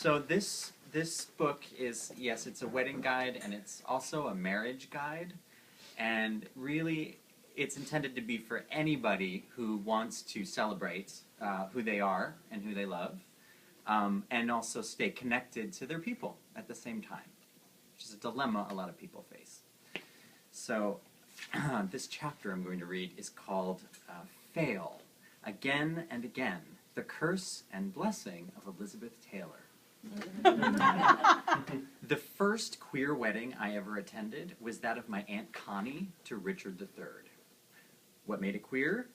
So this book is, yes, it's a wedding guide, and it's also a marriage guide. And really, it's intended to be for anybody who wants to celebrate who they are and who they love, and also stay connected to their people at the same time, which is a dilemma a lot of people face. So this chapter I'm going to read is called Fail, Again and Again, The Curse and Blessing of Elizabeth Taylor. The first queer wedding I ever attended was that of my Aunt Connie to Richard III. What made it queer?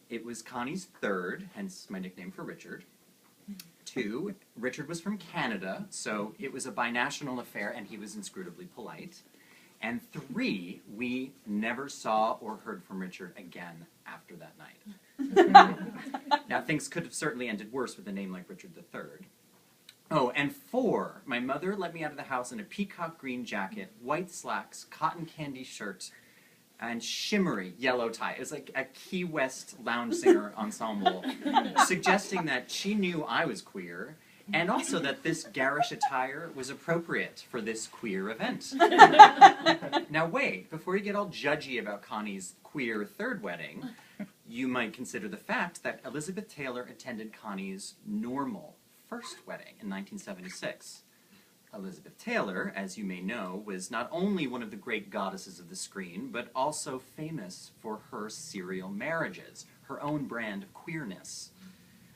It was Connie's third, hence my nickname for Richard. 2, Richard was from Canada, so it was a binational affair and he was inscrutably polite. And 3, we never saw or heard from Richard again after that night. Now, things could have certainly ended worse with a name like Richard III. Oh, and 4, my mother let me out of the house in a peacock green jacket, white slacks, cotton candy shirt, and shimmery yellow tie. It was like a Key West lounge singer ensemble, suggesting that she knew I was queer, and also that this garish attire was appropriate for this queer event. Now wait, before you get all judgy about Connie's queer third wedding, you might consider the fact that Elizabeth Taylor attended Connie's normal first wedding in 1976. Elizabeth Taylor, as you may know, was not only one of the great goddesses of the screen, but also famous for her serial marriages, her own brand of queerness.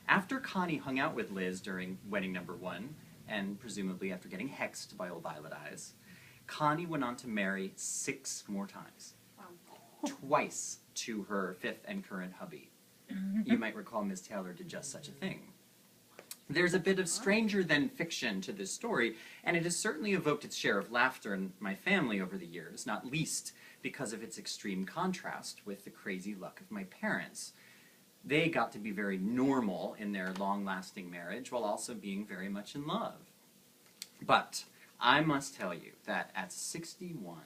After Connie hung out with Liz during wedding number 1, and presumably after getting hexed by old Violet Eyes, Connie went on to marry 6 more times. Wow. Twice to her 5th and current hubby. You might recall Ms. Taylor did just such a thing. There's a bit of stranger-than-fiction to this story, and it has certainly evoked its share of laughter in my family over the years, not least because of its extreme contrast with the crazy luck of my parents. They got to be very normal in their long-lasting marriage, while also being very much in love. But I must tell you that at 61,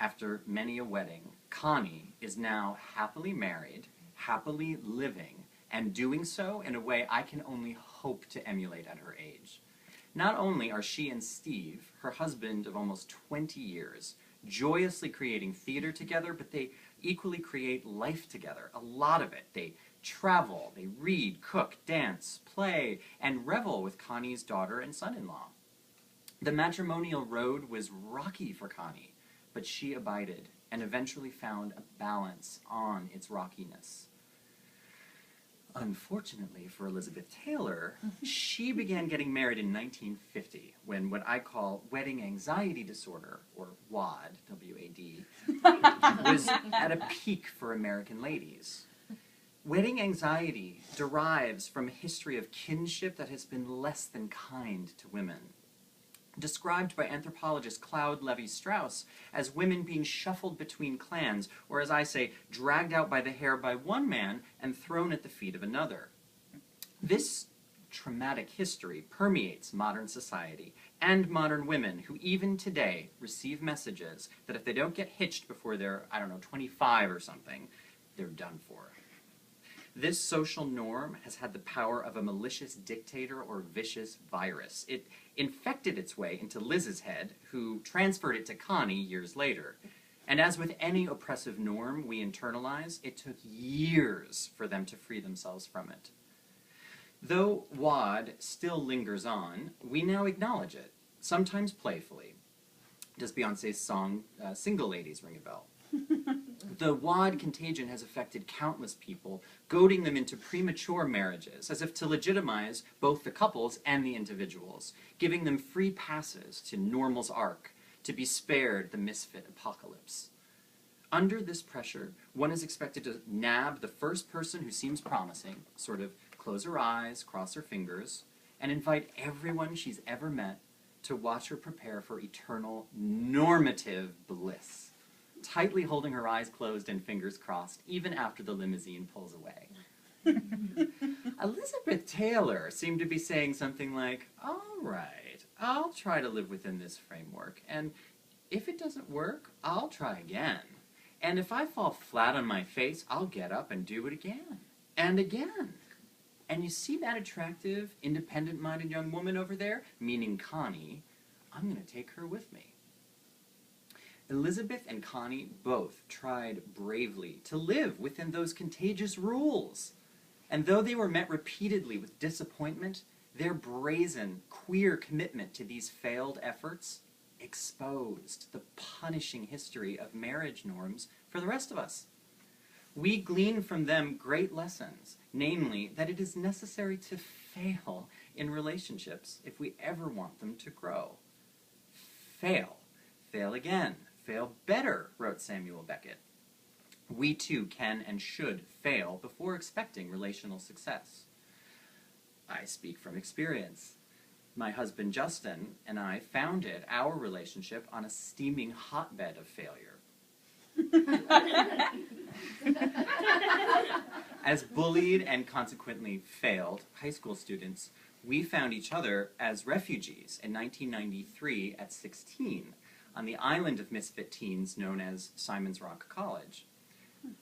after many a wedding, Connie is now happily married, happily living, and doing so in a way I can only hope to emulate at her age. Not only are she and Steve, her husband of almost 20 years, joyously creating theater together, but they equally create life together, a lot of it. They travel, they read, cook, dance, play, and revel with Connie's daughter and son-in-law. The matrimonial road was rocky for Connie, but she abided and eventually found a balance on its rockiness. Unfortunately for Elizabeth Taylor, she began getting married in 1950, when what I call wedding anxiety disorder, or WAD, W-A-D, was at a peak for American ladies. Wedding anxiety derives from a history of kinship that has been less than kind to women. Described by anthropologist Claude Lévi-Strauss as women being shuffled between clans, or as I say, dragged out by the hair by one man and thrown at the feet of another. This traumatic history permeates modern society and modern women who even today receive messages that if they don't get hitched before they're, 25 or something, they're done for. This social norm has had the power of a malicious dictator or vicious virus. It infected its way into Liz's head, who transferred it to Connie years later. And as with any oppressive norm we internalize, it took years for them to free themselves from it. Though WAD still lingers on, we now acknowledge it, sometimes playfully. Does Beyonce's song, Single Ladies, ring a bell? The WAD contagion has affected countless people, goading them into premature marriages, as if to legitimize both the couples and the individuals, giving them free passes to normal's arc, to be spared the misfit apocalypse. Under this pressure, one is expected to nab the first person who seems promising, sort of close her eyes, cross her fingers, and invite everyone she's ever met to watch her prepare for eternal normative bliss, tightly holding her eyes closed and fingers crossed, even after the limousine pulls away. Elizabeth Taylor seemed to be saying something like, all right, I'll try to live within this framework, and if it doesn't work, I'll try again. And if I fall flat on my face, I'll get up and do it again, and again, And you see that attractive, independent-minded young woman over there, meaning Connie, I'm going to take her with me. Elizabeth and Connie both tried bravely to live within those contagious rules. And though they were met repeatedly with disappointment, their brazen, queer commitment to these failed efforts exposed the punishing history of marriage norms for the rest of us. We glean from them great lessons, namely that it is necessary to fail in relationships if we ever want them to grow. Fail. Fail again. Fail better, wrote Samuel Beckett. We too can and should fail before expecting relational success. I speak from experience. My husband Justin and I founded our relationship on a steaming hotbed of failure. As bullied and consequently failed high school students, we found each other as refugees in 1993 at 16 on the island of misfit teens known as Simon's Rock College.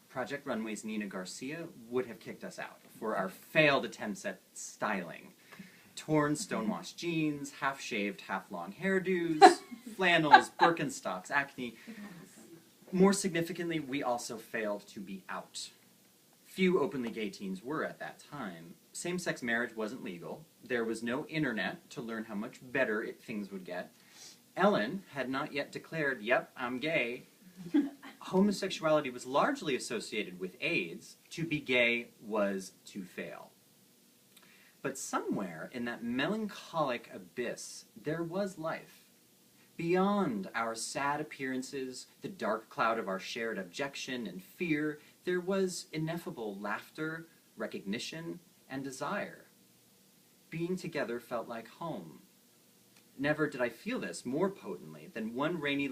Project Runway's Nina Garcia would have kicked us out for our failed attempts at styling. Torn stonewashed jeans, half-shaved, half-long hairdos, flannels, Birkenstocks, acne. More significantly, we also failed to be out. Few openly gay teens were at that time. Same-sex marriage wasn't legal. There was no internet to learn how much better things would get. Ellen had not yet declared, "Yep, I'm gay." Homosexuality was largely associated with AIDS. To be gay was to fail. But somewhere in that melancholic abyss, there was life. Beyond our sad appearances, the dark cloud of our shared abjection and fear, there was ineffable laughter, recognition, and desire. Being together felt like home. Never did I feel this more potently than one rainy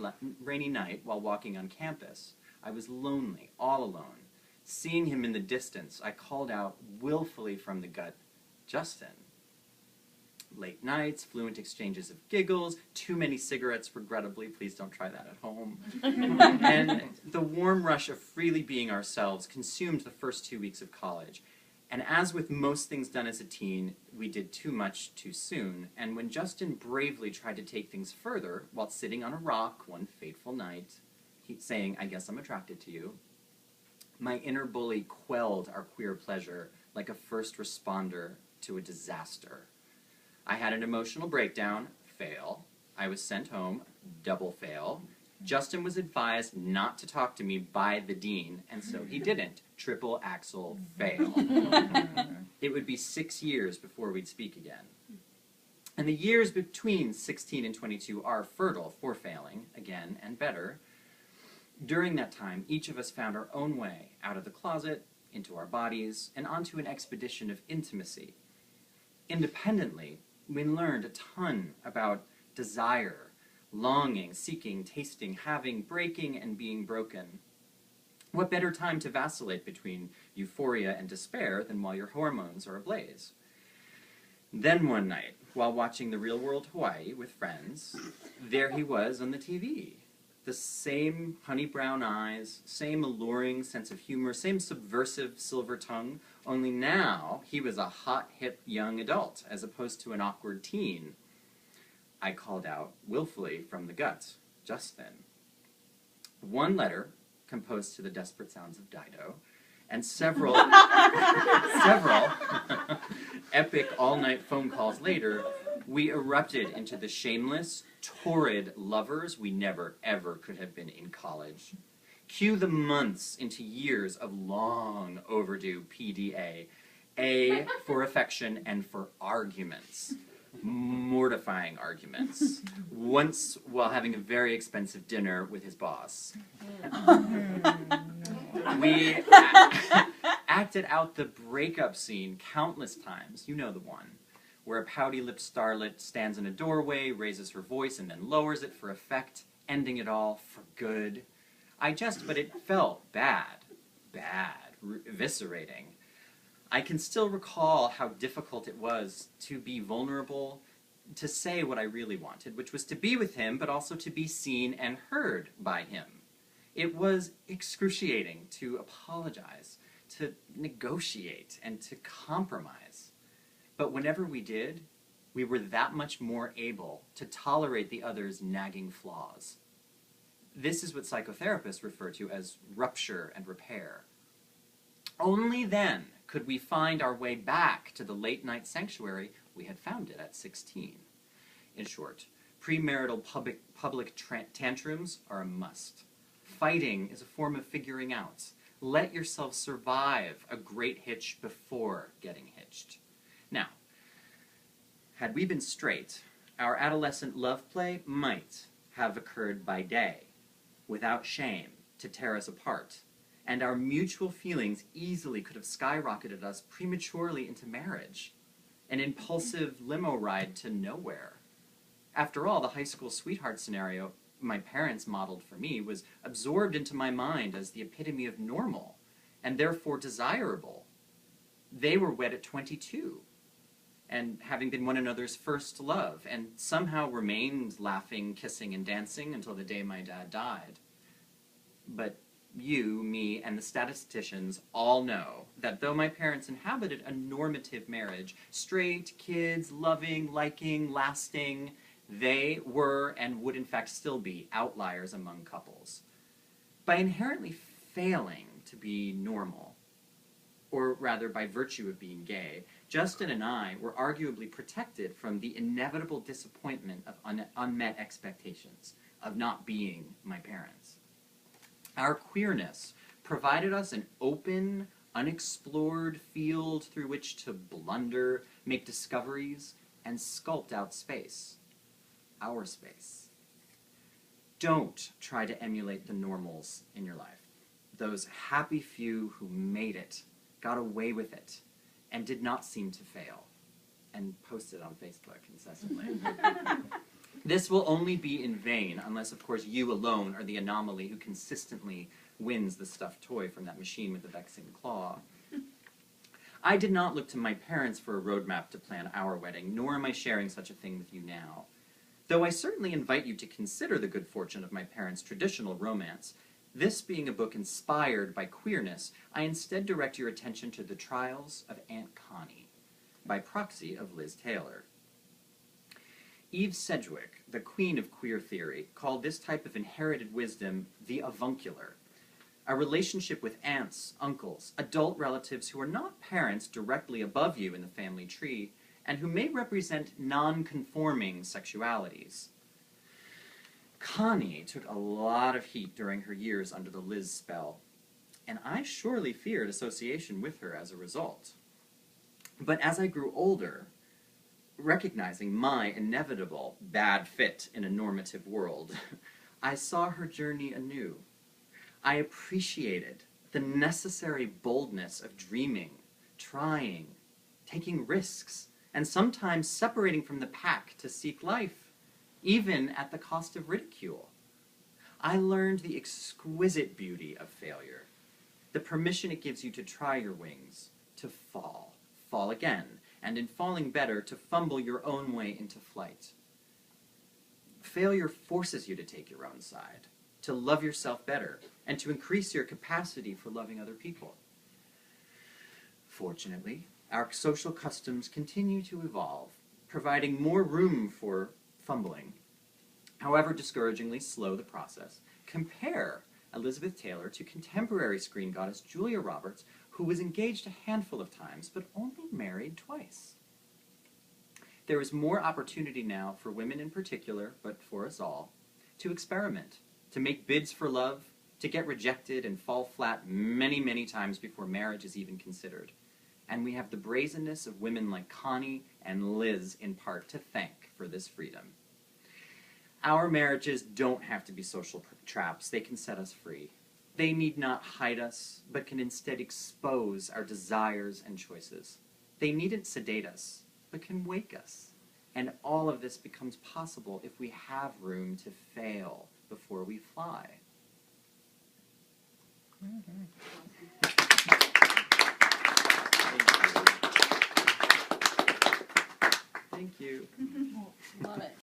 night while walking on campus. I was lonely, all alone. Seeing him in the distance, I called out willfully from the gut, "Justin." Late nights, fluent exchanges of giggles, too many cigarettes, regrettably, please don't try that at home. And the warm rush of freely being ourselves consumed the first 2 weeks of college. And as with most things done as a teen, we did too much too soon, and when Justin bravely tried to take things further, while sitting on a rock one fateful night, saying, "I guess I'm attracted to you," my inner bully quelled our queer pleasure like a first responder to a disaster. I had an emotional breakdown, fail. I was sent home, double fail. Justin was advised not to talk to me by the dean, and so he didn't. Triple axel fail. It would be 6 years before we'd speak again. And the years between 16 and 22 are fertile for failing, again and better. During that time, each of us found our own way out of the closet, into our bodies, and onto an expedition of intimacy. Independently, we learned a ton about desire, longing, seeking, tasting, having, breaking, and being broken. What better time to vacillate between euphoria and despair than while your hormones are ablaze? Then one night, while watching The Real World Hawaii with friends, there he was on the TV. The same honey brown eyes, same alluring sense of humor, same subversive silver tongue, only now he was a hot, hip young adult as opposed to an awkward teen. I called out willfully from the gut, "Justin." One letter, composed to the desperate sounds of Dido, and several epic all-night phone calls later, we erupted into the shameless, torrid lovers we never, ever could have been in college. Cue the months into years of long overdue PDA, A for affection and for arguments. Mortifying arguments. Once while having a very expensive dinner with his boss. We acted out the breakup scene countless times. You know the one. Where a pouty-lipped starlet stands in a doorway, raises her voice, and then lowers it for effect, ending it all for good. But it felt bad. Eviscerating. I can still recall how difficult it was to be vulnerable, to say what I really wanted, which was to be with him, but also to be seen and heard by him. It was excruciating to apologize, to negotiate, and to compromise. But whenever we did, we were that much more able to tolerate the other's nagging flaws. This is what psychotherapists refer to as rupture and repair. Only then could we find our way back to the late-night sanctuary we had founded at 16. In short, premarital public tantrums are a must. Fighting is a form of figuring out. Let yourself survive a great hitch before getting hitched. Now, had we been straight, our adolescent love play might have occurred by day, without shame, to tear us apart, and our mutual feelings easily could have skyrocketed us prematurely into marriage, an impulsive limo ride to nowhere. After all, the high school sweetheart scenario my parents modeled for me was absorbed into my mind as the epitome of normal, and therefore desirable. They were wed at 22, and having been one another's first love, and somehow remained laughing, kissing, and dancing until the day my dad died. But you, me, and the statisticians all know that though my parents inhabited a normative marriage, straight, kids, loving, liking, lasting, they were and would in fact still be outliers among couples. By inherently failing to be normal, or rather by virtue of being gay, Justin and I were arguably protected from the inevitable disappointment of unmet expectations, of not being my parents. Our queerness provided us an open, unexplored field through which to blunder, make discoveries, and sculpt out space. Our space. Don't try to emulate the normals in your life. Those happy few who made it, got away with it, and did not seem to fail, and posted on Facebook incessantly. This will only be in vain unless, of course, you alone are the anomaly who consistently wins the stuffed toy from that machine with the vexing claw. I did not look to my parents for a roadmap to plan our wedding, nor am I sharing such a thing with you now. Though I certainly invite you to consider the good fortune of my parents' traditional romance, this being a book inspired by queerness, I instead direct your attention to the trials of Aunt Connie, by proxy of Liz Taylor. Eve Sedgwick, the queen of queer theory, called this type of inherited wisdom the avuncular, a relationship with aunts, uncles, adult relatives who are not parents directly above you in the family tree, and who may represent non-conforming sexualities. Connie took a lot of heat during her years under the Liz spell, and I surely feared association with her as a result. But as I grew older, recognizing my inevitable bad fit in a normative world, I saw her journey anew. I appreciated the necessary boldness of dreaming, trying, taking risks, and sometimes separating from the pack to seek life, even at the cost of ridicule. I learned the exquisite beauty of failure, the permission it gives you to try your wings, to fall again, and in falling better, to fumble your own way into flight. Failure forces you to take your own side, to love yourself better, and to increase your capacity for loving other people. Fortunately, our social customs continue to evolve, providing more room for fumbling. However discouragingly slow the process, compare Elizabeth Taylor to contemporary screen goddess Julia Roberts, who was engaged a handful of times, but only married twice. There is more opportunity now for women in particular, but for us all, to experiment, to make bids for love, to get rejected and fall flat many, many times before marriage is even considered. And we have the brazenness of women like Connie and Liz in part to thank for this freedom. Our marriages don't have to be social traps. They can set us free. They need not hide us, but can instead expose our desires and choices. They needn't sedate us, but can wake us. And all of this becomes possible if we have room to fail before we fly. Thank you. Love it.